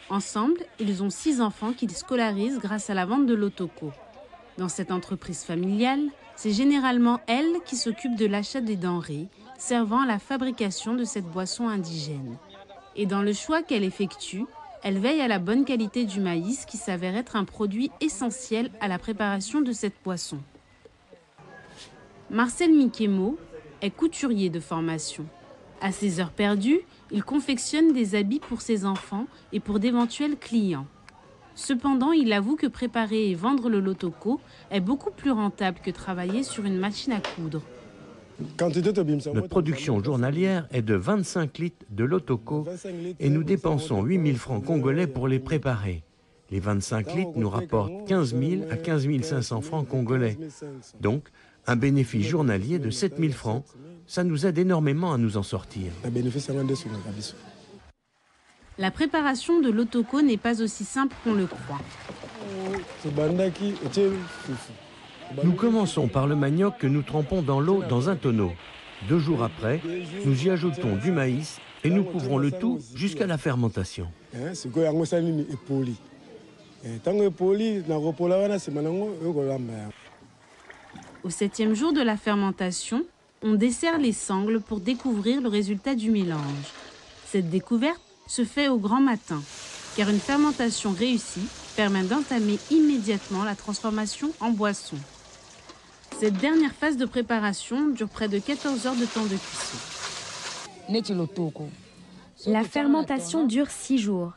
Ensemble, ils ont 6 enfants qu'ils scolarisent grâce à la vente de l'Otoko. Dans cette entreprise familiale, c'est généralement elle qui s'occupe de l'achat des denrées servant à la fabrication de cette boisson indigène. Et dans le choix qu'elle effectue, elle veille à la bonne qualité du maïs qui s'avère être un produit essentiel à la préparation de cette boisson. Marcel Mikemo est couturier de formation. À ses heures perdues, il confectionne des habits pour ses enfants et pour d'éventuels clients. Cependant, il avoue que préparer et vendre le lotoko est beaucoup plus rentable que travailler sur une machine à coudre. Notre production journalière est de 25 litres de lotoko et nous dépensons 8 000 francs congolais pour les préparer. Les 25 litres nous rapportent 15 000 à 15 500 francs congolais. Donc, un bénéfice journalier de 7 000 francs, ça nous aide énormément à nous en sortir. La préparation de l'otoko n'est pas aussi simple qu'on le croit. Nous commençons par le manioc que nous trempons dans l'eau dans un tonneau. 2 jours après, nous y ajoutons du maïs et nous couvrons le tout jusqu'à la fermentation. Au 7e jour de la fermentation, on dessert les sangles pour découvrir le résultat du mélange. Cette découverte se fait au grand matin, car une fermentation réussie permet d'entamer immédiatement la transformation en boisson. Cette dernière phase de préparation dure près de 14 heures de temps de cuisson. La fermentation dure 6 jours.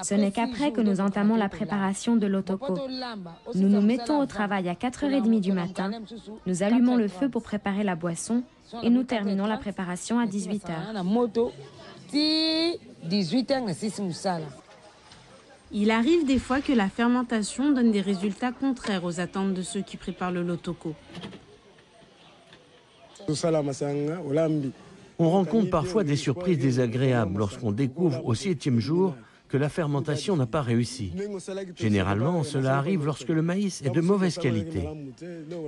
Ce n'est qu'après que nous entamons la préparation de l'otoko. Nous nous mettons au travail à 4h30 du matin, nous allumons le feu pour préparer la boisson et nous terminons la préparation à 18h. Il arrive des fois que la fermentation donne des résultats contraires aux attentes de ceux qui préparent le lotoko. On rencontre parfois des surprises désagréables lorsqu'on découvre au 7e jour que la fermentation n'a pas réussi. Généralement, cela arrive lorsque le maïs est de mauvaise qualité.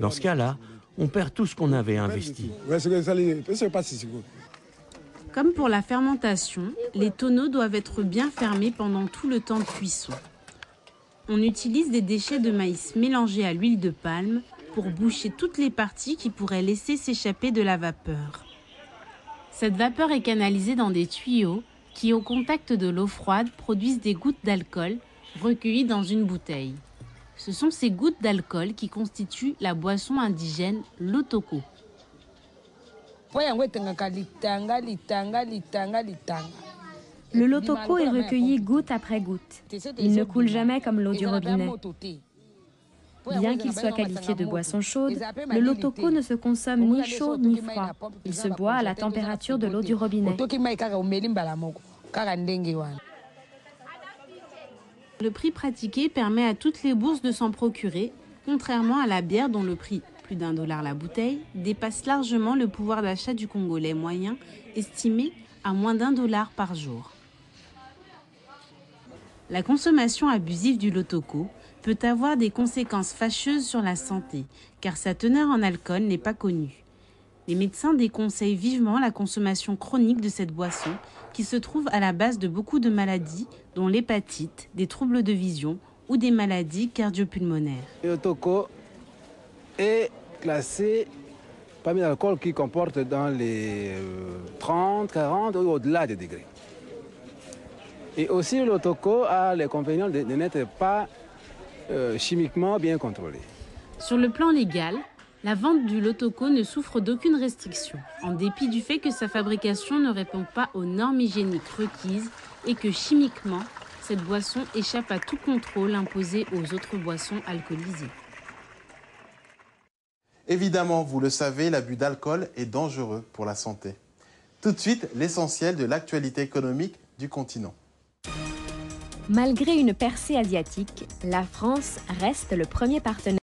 Dans ce cas-là, on perd tout ce qu'on avait investi. Comme pour la fermentation, les tonneaux doivent être bien fermés pendant tout le temps de cuisson. On utilise des déchets de maïs mélangés à l'huile de palme pour boucher toutes les parties qui pourraient laisser s'échapper de la vapeur. Cette vapeur est canalisée dans des tuyaux qui, au contact de l'eau froide, produisent des gouttes d'alcool recueillies dans une bouteille. Ce sont ces gouttes d'alcool qui constituent la boisson indigène l'otoko. Le lotoko est recueilli goutte après goutte. Il ne coule jamais comme l'eau du robinet. Bien qu'il soit qualifié de boisson chaude, le lotoko ne se consomme ni chaud ni froid. Il se boit à la température de l'eau du robinet. Le prix pratiqué permet à toutes les bourses de s'en procurer, contrairement à la bière dont le prix, plus d'1 $ la bouteille, dépasse largement le pouvoir d'achat du Congolais moyen, estimé à moins d'1 $ par jour. La consommation abusive du lotoko peut avoir des conséquences fâcheuses sur la santé, car sa teneur en alcool n'est pas connue. Les médecins déconseillent vivement la consommation chronique de cette boisson, qui se trouve à la base de beaucoup de maladies, dont l'hépatite, des troubles de vision ou des maladies cardiopulmonaires. Le lotoko est classé parmi l'alcool qui comporte dans les 30, 40 ou au-delà des degrés. Et aussi, le lotoko a l'inconvénient de n'être pas chimiquement bien contrôlé. Sur le plan légal, la vente du lotoko ne souffre d'aucune restriction, en dépit du fait que sa fabrication ne répond pas aux normes hygiéniques requises et que chimiquement, cette boisson échappe à tout contrôle imposé aux autres boissons alcoolisées. Évidemment, vous le savez, l'abus d'alcool est dangereux pour la santé. Tout de suite, l'essentiel de l'actualité économique du continent. Malgré une percée asiatique, la France reste le premier partenaire.